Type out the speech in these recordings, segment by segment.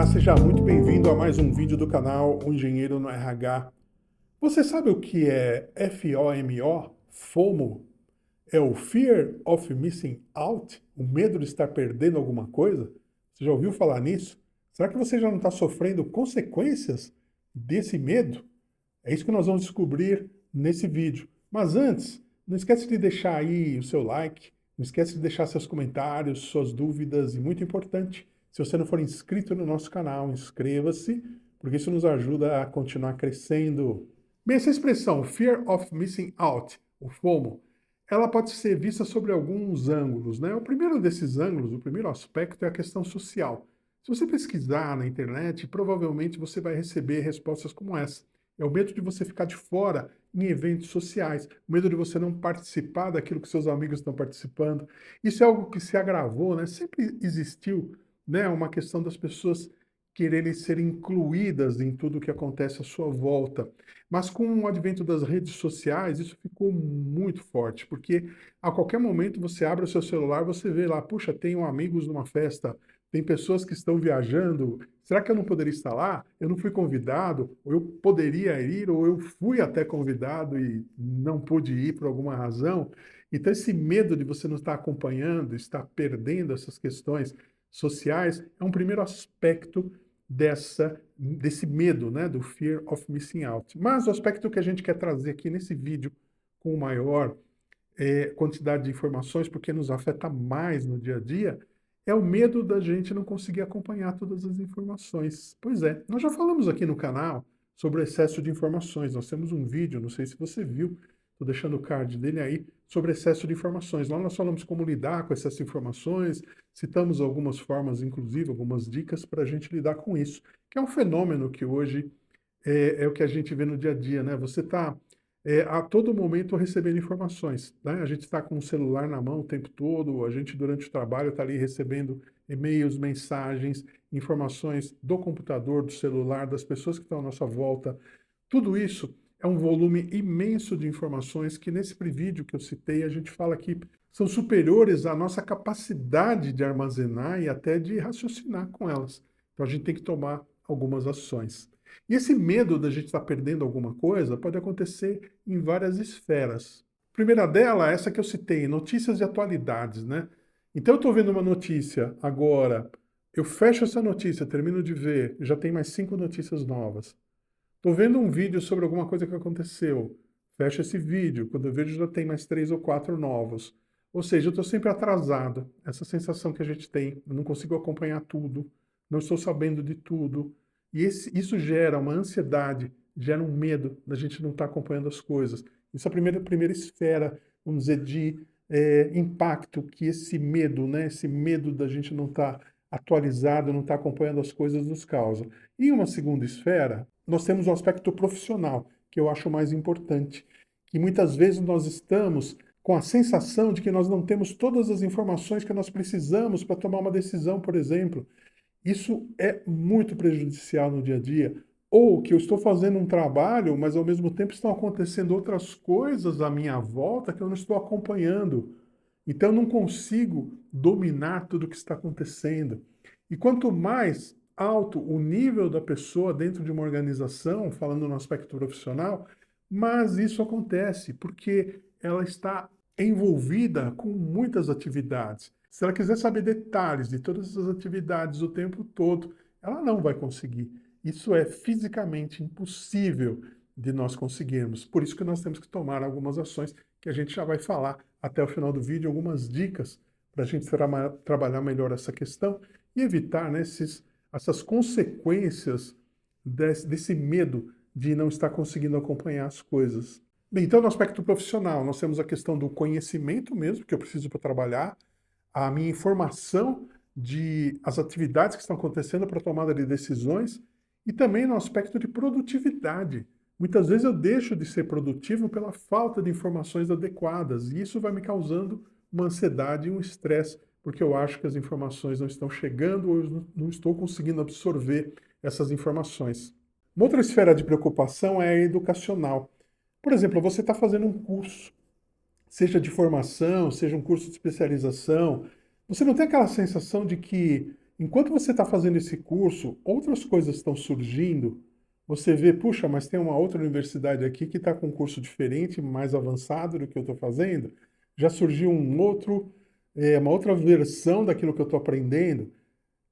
Olá, seja muito bem-vindo a mais um vídeo do canal O Engenheiro no RH. Você sabe o que é FOMO? FOMO? É o Fear of Missing Out? O medo de estar perdendo alguma coisa? Você já ouviu falar nisso? Será que você já não está sofrendo consequências desse medo? É isso que nós vamos descobrir nesse vídeo. Mas antes, não esquece de deixar aí o seu like, não esquece de deixar seus comentários, suas dúvidas e, muito importante, se você não for inscrito no nosso canal, inscreva-se, porque isso nos ajuda a continuar crescendo. Bem, essa expressão, Fear of Missing Out, o FOMO, ela pode ser vista sobre alguns ângulos, né? O primeiro desses ângulos, o primeiro aspecto é a questão social. Se você pesquisar na internet, provavelmente você vai receber respostas como essa. É o medo de você ficar de fora em eventos sociais, o medo de você não participar daquilo que seus amigos estão participando. Isso é algo que se agravou, né? Sempre existiu, né, uma questão das pessoas quererem ser incluídas em tudo que acontece à sua volta. Mas com o advento das redes sociais, isso ficou muito forte, porque a qualquer momento você abre o seu celular, você vê lá, puxa, tenho amigos numa festa, tem pessoas que estão viajando, será que eu não poderia estar lá? Eu não fui convidado, ou eu poderia ir, ou eu fui até convidado e não pude ir por alguma razão. Então esse medo de você não estar acompanhando, estar perdendo essas questões sociais, é um primeiro aspecto desse medo, né, do fear of missing out. Mas o aspecto que a gente quer trazer aqui nesse vídeo com maior quantidade de informações, porque nos afeta mais no dia a dia, é o medo da gente não conseguir acompanhar todas as informações. Pois é, nós já falamos aqui no canal sobre o excesso de informações. Nós temos um vídeo, não sei se você viu, estou deixando o card dele aí, sobre excesso de informações. Lá nós falamos como lidar com excesso de informações, citamos algumas formas, inclusive algumas dicas para a gente lidar com isso, que é um fenômeno que hoje é o que a gente vê no dia a dia, né? Você está a todo momento recebendo informações, né? A gente está com o celular na mão o tempo todo, a gente durante o trabalho está ali recebendo e-mails, mensagens, informações do computador, do celular, das pessoas que estão à nossa volta. Tudo isso é um volume imenso de informações que nesse vídeo que eu citei, a gente fala que são superiores à nossa capacidade de armazenar e até de raciocinar com elas. Então a gente tem que tomar algumas ações. E esse medo da gente estar perdendo alguma coisa pode acontecer em várias esferas. A primeira dela é essa que eu citei, notícias e atualidades, né? Então eu estou vendo uma notícia agora, eu fecho essa notícia, termino de ver, já tem mais 5 notícias novas. Estou vendo um vídeo sobre alguma coisa que aconteceu, fecho esse vídeo, quando eu vejo já tem mais 3 ou 4 novos. Ou seja, eu estou sempre atrasado, essa sensação que a gente tem, eu não consigo acompanhar tudo, não estou sabendo de tudo. E isso gera uma ansiedade, gera um medo da gente não estar acompanhando as coisas. Isso é a primeira esfera, vamos dizer, de impacto que esse medo, né, esse medo da gente não estar atualizado, não estar acompanhando as coisas nos causa. E uma segunda esfera, nós temos o aspecto profissional, que eu acho mais importante, que muitas vezes nós estamos com a sensação de que nós não temos todas as informações que nós precisamos para tomar uma decisão, por exemplo. Isso é muito prejudicial no dia a dia. Ou que eu estou fazendo um trabalho, mas ao mesmo tempo estão acontecendo outras coisas à minha volta que eu não estou acompanhando. Então eu não consigo dominar tudo o que está acontecendo. E quanto mais alto o nível da pessoa dentro de uma organização, falando no aspecto profissional, mais isso acontece, porque ela está envolvida com muitas atividades. Se ela quiser saber detalhes de todas essas atividades o tempo todo, ela não vai conseguir. Isso é fisicamente impossível de nós conseguirmos. Por isso que nós temos que tomar algumas ações que a gente já vai falar até o final do vídeo, algumas dicas para a gente trabalhar melhor essa questão e evitar, né, essas consequências desse medo de não estar conseguindo acompanhar as coisas. Bem, então no aspecto profissional, nós temos a questão do conhecimento mesmo, que eu preciso para trabalhar, a minha informação de as atividades que estão acontecendo para a tomada de decisões e também no aspecto de produtividade. Muitas vezes eu deixo de ser produtivo pela falta de informações adequadas e isso vai me causando uma ansiedade e um estresse, porque eu acho que as informações não estão chegando ou eu não estou conseguindo absorver essas informações. Uma outra esfera de preocupação é a educacional. Por exemplo, você está fazendo um curso, seja de formação, seja um curso de especialização, você não tem aquela sensação de que Enquanto você está fazendo esse curso, outras coisas estão surgindo. Você vê, puxa, mas tem uma outra universidade aqui que está com um curso diferente, mais avançado do que eu estou fazendo. Já surgiu uma outra versão daquilo que eu estou aprendendo.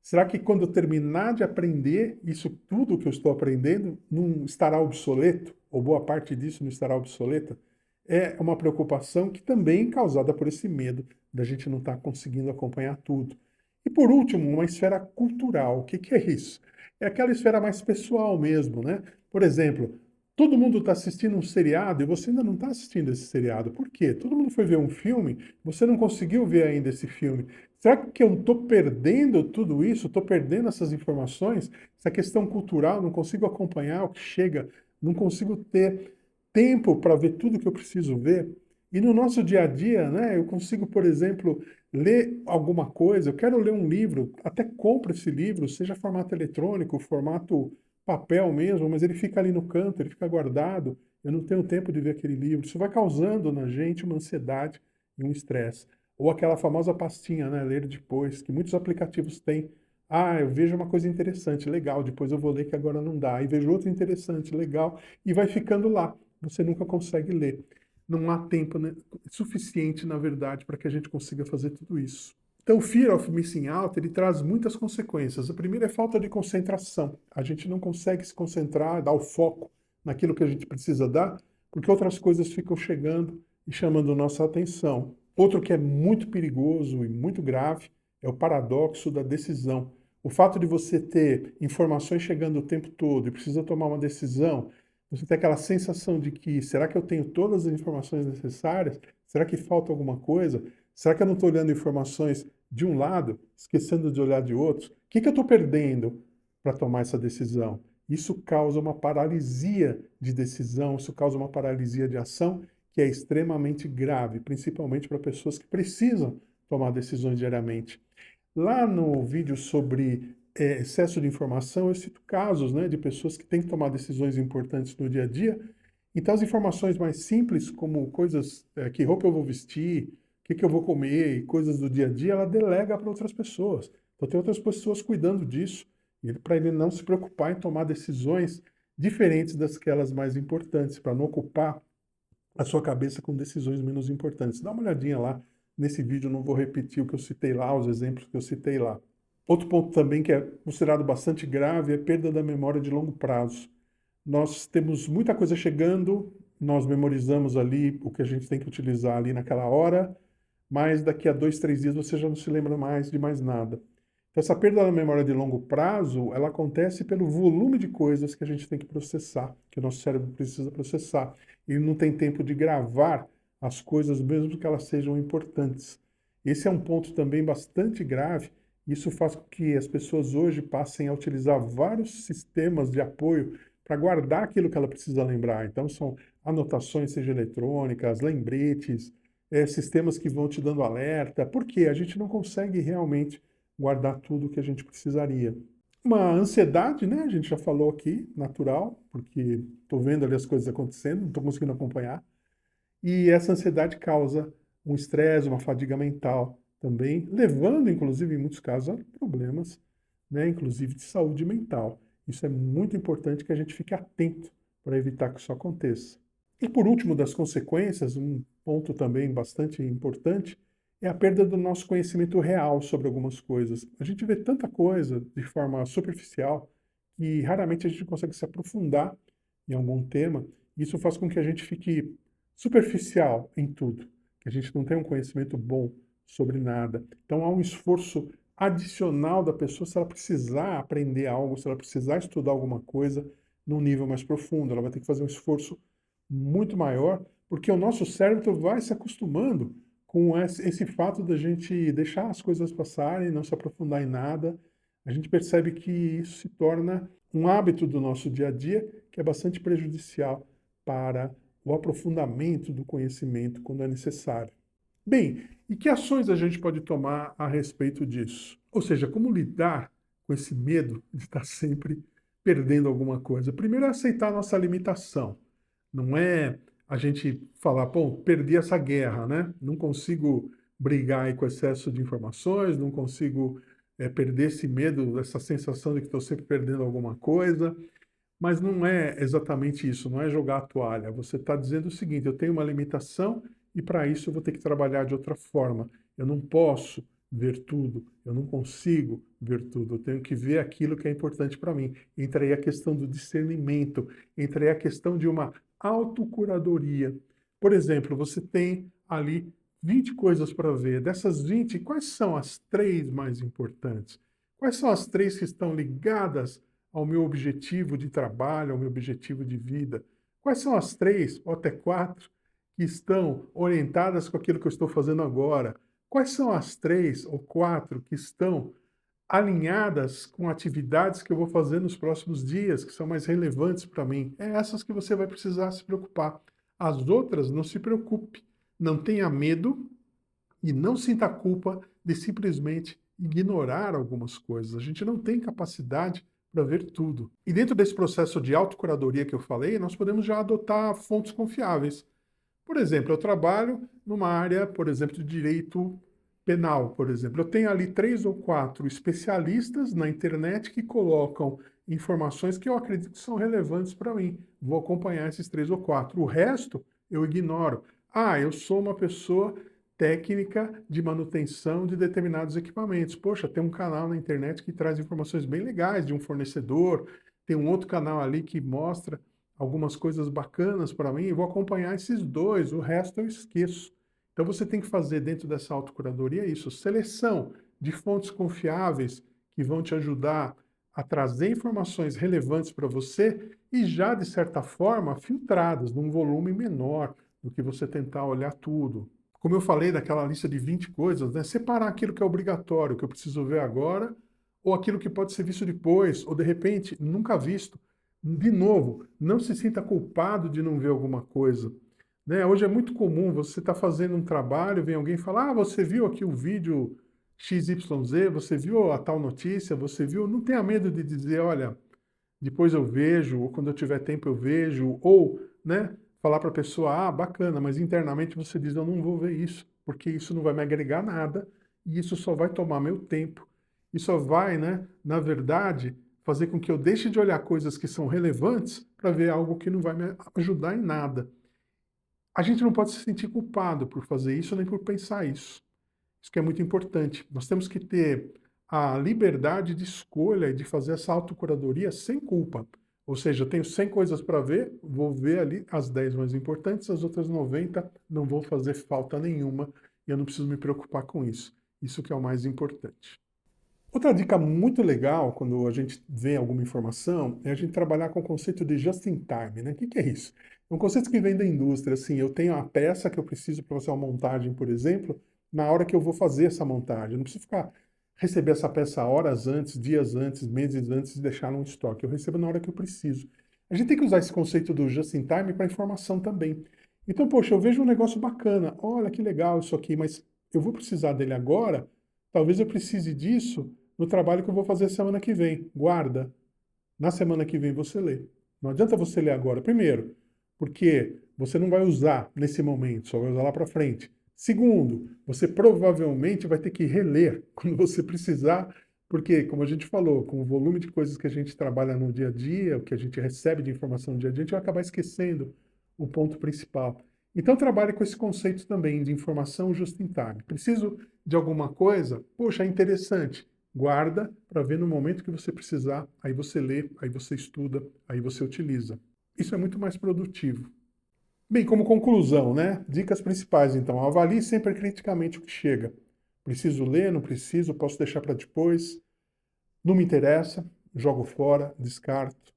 Será que quando eu terminar de aprender isso tudo que eu estou aprendendo, não estará obsoleto? Ou boa parte disso não estará obsoleta? É uma preocupação que também é causada por esse medo da gente não estar conseguindo acompanhar tudo. E por último, uma esfera cultural. O que que é isso? É aquela esfera mais pessoal mesmo, né? Por exemplo, todo mundo está assistindo um seriado e você ainda não está assistindo esse seriado. Por quê? Todo mundo foi ver um filme, você não conseguiu ver ainda esse filme. Será que eu estou perdendo tudo isso? Estou perdendo essas informações? Essa questão cultural, não consigo acompanhar o que chega, não consigo ter tempo para ver tudo que eu preciso ver. E no nosso dia a dia, né, eu consigo, por exemplo, ler alguma coisa, eu quero ler um livro, até compro esse livro, seja formato eletrônico, formato papel mesmo, mas ele fica ali no canto, ele fica guardado, eu não tenho tempo de ver aquele livro. Isso vai causando na gente uma ansiedade e um estresse. Ou aquela famosa pastinha, né, ler depois, que muitos aplicativos têm. Ah, eu vejo uma coisa interessante, legal, depois eu vou ler que agora não dá. Aí vejo outra interessante, legal, e vai ficando lá. Você nunca consegue ler. Não há tempo, né, suficiente, na verdade, para que a gente consiga fazer tudo isso. Então, o Fear of Missing Out, ele traz muitas consequências. A primeira é falta de concentração. A gente não consegue se concentrar, dar o foco naquilo que a gente precisa dar, porque outras coisas ficam chegando e chamando nossa atenção. Outro que é muito perigoso e muito grave é o paradoxo da decisão. O fato de você ter informações chegando o tempo todo e precisa tomar uma decisão, você tem aquela sensação de que, será que eu tenho todas as informações necessárias? Será que falta alguma coisa? Será que eu não estou olhando informações de um lado, esquecendo de olhar de outros? O que eu estou perdendo para tomar essa decisão? Isso causa uma paralisia de decisão, isso causa uma paralisia de ação que é extremamente grave, principalmente para pessoas que precisam tomar decisões diariamente. Lá no vídeo sobre excesso de informação, eu cito casos, né, de pessoas que têm que tomar decisões importantes no dia a dia. Então, as informações mais simples, como coisas, que roupa eu vou vestir, o que que eu vou comer e coisas do dia a dia, ela delega para outras pessoas. Então, tem outras pessoas cuidando disso, para ele não se preocupar em tomar decisões diferentes das mais importantes, para não ocupar a sua cabeça com decisões menos importantes. Dá uma olhadinha lá nesse vídeo, eu não vou repetir o que eu citei lá, os exemplos que eu citei lá. Outro ponto também que é considerado bastante grave é a perda da memória de longo prazo. Nós temos muita coisa chegando, nós memorizamos ali o que a gente tem que utilizar ali naquela hora, mas daqui a 2, 3 dias você já não se lembra mais de mais nada. Então, essa perda da memória de longo prazo, ela acontece pelo volume de coisas que a gente tem que processar, que o nosso cérebro precisa processar. E não tem tempo de gravar as coisas, mesmo que elas sejam importantes. Esse é um ponto também bastante grave. Isso faz com que as pessoas hoje passem a utilizar vários sistemas de apoio para guardar aquilo que ela precisa lembrar. Então, são anotações, seja eletrônicas, lembretes, sistemas que vão te dando alerta, porque a gente não consegue realmente guardar tudo o que a gente precisaria. Uma ansiedade, né? A gente já falou aqui, natural, porque estou vendo ali as coisas acontecendo, não estou conseguindo acompanhar. E essa ansiedade causa um estresse, uma fadiga mental também, levando, inclusive, em muitos casos, a problemas, né? Inclusive de saúde mental. Isso é muito importante que a gente fique atento para evitar que isso aconteça. E por último, das consequências, um ponto também bastante importante, é a perda do nosso conhecimento real sobre algumas coisas. A gente vê tanta coisa de forma superficial que raramente a gente consegue se aprofundar em algum tema. Isso faz com que a gente fique superficial em tudo, que a gente não tenha um conhecimento bom sobre nada. Então há um esforço adicional da pessoa se ela precisar aprender algo, se ela precisar estudar alguma coisa num nível mais profundo. Ela vai ter que fazer um esforço muito maior, porque o nosso cérebro vai se acostumando com esse fato da gente deixar as coisas passarem, não se aprofundar em nada. A gente percebe que isso se torna um hábito do nosso dia a dia que é bastante prejudicial para o aprofundamento do conhecimento quando é necessário. Bem, e que ações a gente pode tomar a respeito disso? Ou seja, como lidar com esse medo de estar sempre perdendo alguma coisa? Primeiro é aceitar a nossa limitação. Não é a gente falar, pô, perdi essa guerra, né? Não consigo brigar aí com excesso de informações, não consigo perder esse medo, essa sensação de que estou sempre perdendo alguma coisa. Mas não é exatamente isso, não é jogar a toalha. Você está dizendo o seguinte: eu tenho uma limitação e para isso eu vou ter que trabalhar de outra forma. Eu não posso ver tudo, eu não consigo ver tudo, eu tenho que ver aquilo que é importante para mim. Entra aí a questão do discernimento, entra aí a questão de uma autocuradoria. Por exemplo, você tem ali 20 coisas para ver. Dessas 20, quais são as três mais importantes? Quais são as três que estão ligadas ao meu objetivo de trabalho, ao meu objetivo de vida? Quais são as três, ou até quatro, que estão orientadas com aquilo que eu estou fazendo agora? Quais são as três ou quatro que estão alinhadas com atividades que eu vou fazer nos próximos dias, que são mais relevantes para mim? É essas que você vai precisar se preocupar. As outras, não se preocupe. Não tenha medo e não sinta culpa de simplesmente ignorar algumas coisas. A gente não tem capacidade para ver tudo. E dentro desse processo de autocuradoria que eu falei, nós podemos já adotar fontes confiáveis. Por exemplo, eu trabalho numa área, por exemplo, de direito penal, por exemplo. Eu tenho ali 3 ou 4 especialistas na internet que colocam informações que eu acredito que são relevantes para mim. Vou acompanhar esses 3 ou 4. O resto eu ignoro. Ah, eu sou uma pessoa técnica de manutenção de determinados equipamentos. Poxa, tem um canal na internet que traz informações bem legais de um fornecedor, tem um outro canal ali que mostra algumas coisas bacanas para mim, e vou acompanhar esses dois, o resto eu esqueço. Então você tem que fazer dentro dessa autocuradoria isso, seleção de fontes confiáveis que vão te ajudar a trazer informações relevantes para você e já, de certa forma, filtradas, num volume menor do que você tentar olhar tudo. Como eu falei daquela lista de 20 coisas, né? Separar aquilo que é obrigatório, que eu preciso ver agora, ou aquilo que pode ser visto depois, ou de repente nunca visto. De novo, não se sinta culpado de não ver alguma coisa. Né? Hoje é muito comum você estar fazendo um trabalho, vem alguém falar: ah, você viu aqui o vídeo XYZ, você viu a tal notícia, você viu. Não tenha medo de dizer: olha, depois eu vejo, ou quando eu tiver tempo eu vejo, ou, né, falar para a pessoa: ah, bacana, mas internamente você diz: eu não vou ver isso, porque isso não vai me agregar nada, e isso só vai tomar meu tempo, e só vai, né, na verdade, fazer com que eu deixe de olhar coisas que são relevantes para ver algo que não vai me ajudar em nada. A gente não pode se sentir culpado por fazer isso, nem por pensar isso. Isso que é muito importante. Nós temos que ter a liberdade de escolha e de fazer essa autocuradoria sem culpa. Ou seja, eu tenho 100 coisas para ver, vou ver ali as 10 mais importantes, as outras 90 não vão fazer falta nenhuma e eu não preciso me preocupar com isso. Isso que é o mais importante. Outra dica muito legal quando a gente vê alguma informação é a gente trabalhar com o conceito de just in time, né? O que é isso? É um conceito que vem da indústria, assim, eu tenho a peça que eu preciso para fazer uma montagem, por exemplo, na hora que eu vou fazer essa montagem. Eu não preciso receber essa peça horas antes, dias antes, meses antes de deixar num estoque. Eu recebo na hora que eu preciso. A gente tem que usar esse conceito do just in time para informação também. Então, poxa, eu vejo um negócio bacana, olha que legal isso aqui, mas eu vou precisar dele agora? Talvez eu precise disso no trabalho que eu vou fazer semana que vem. Guarda. Na semana que vem você lê. Não adianta você ler agora. Primeiro, porque você não vai usar nesse momento, só vai usar lá para frente. Segundo, você provavelmente vai ter que reler quando você precisar, porque, como a gente falou, com o volume de coisas que a gente trabalha no dia a dia, o que a gente recebe de informação no dia a dia, a gente vai acabar esquecendo o ponto principal. Então, trabalhe com esse conceito também de informação just in time. Preciso de alguma coisa? Poxa, é interessante. Guarda para ver no momento que você precisar, aí você lê, aí você estuda, aí você utiliza. Isso é muito mais produtivo. Bem, como conclusão, né? Dicas principais, então. Avalie sempre criticamente o que chega. Preciso ler, não preciso, posso deixar para depois. Não me interessa, jogo fora, descarto.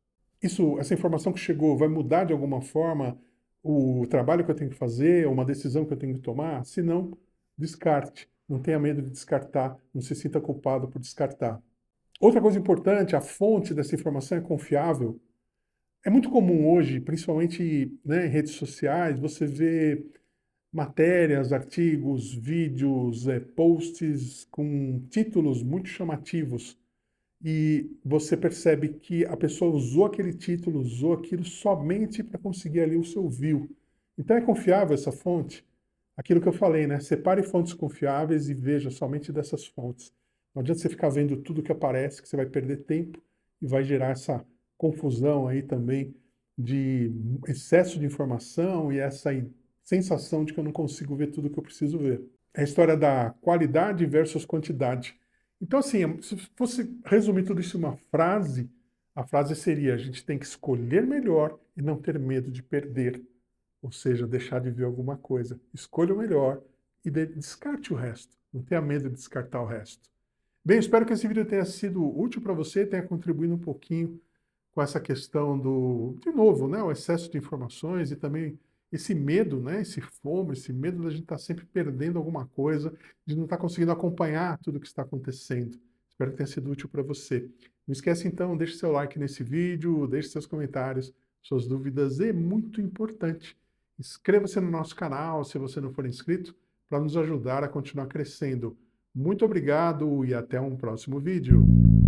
Essa informação que chegou vai mudar de alguma forma o trabalho que eu tenho que fazer, uma decisão que eu tenho que tomar? Se não, descarte. Não tenha medo de descartar, não se sinta culpado por descartar. Outra coisa importante, a fonte dessa informação é confiável. É muito comum hoje, principalmente, né, em redes sociais, você vê matérias, artigos, vídeos, posts com títulos muito chamativos e você percebe que a pessoa usou aquele título, usou aquilo somente para conseguir ali o seu view. Então é confiável essa fonte? Aquilo que eu falei, né? Separe fontes confiáveis e veja somente dessas fontes. Não adianta você ficar vendo tudo que aparece, que você vai perder tempo e vai gerar essa confusão aí também de excesso de informação e essa sensação de que eu não consigo ver tudo que eu preciso ver. É a história da qualidade versus quantidade. Então, assim, se fosse resumir tudo isso em uma frase, a frase seria: a gente tem que escolher melhor e não ter medo de perder. Ou seja, deixar de ver alguma coisa. Escolha o melhor e descarte o resto. Não tenha medo de descartar o resto. Bem, espero que esse vídeo tenha sido útil para você, tenha contribuído um pouquinho com essa questão do, de novo, né, o excesso de informações e também esse medo, né, esse FOMO, esse medo da gente estar sempre perdendo alguma coisa, de não estar conseguindo acompanhar tudo o que está acontecendo. Espero que tenha sido útil para você. Não esquece então, deixe seu like nesse vídeo, deixe seus comentários, suas dúvidas e, muito importante, inscreva-se no nosso canal se você não for inscrito, para nos ajudar a continuar crescendo. Muito obrigado e até um próximo vídeo.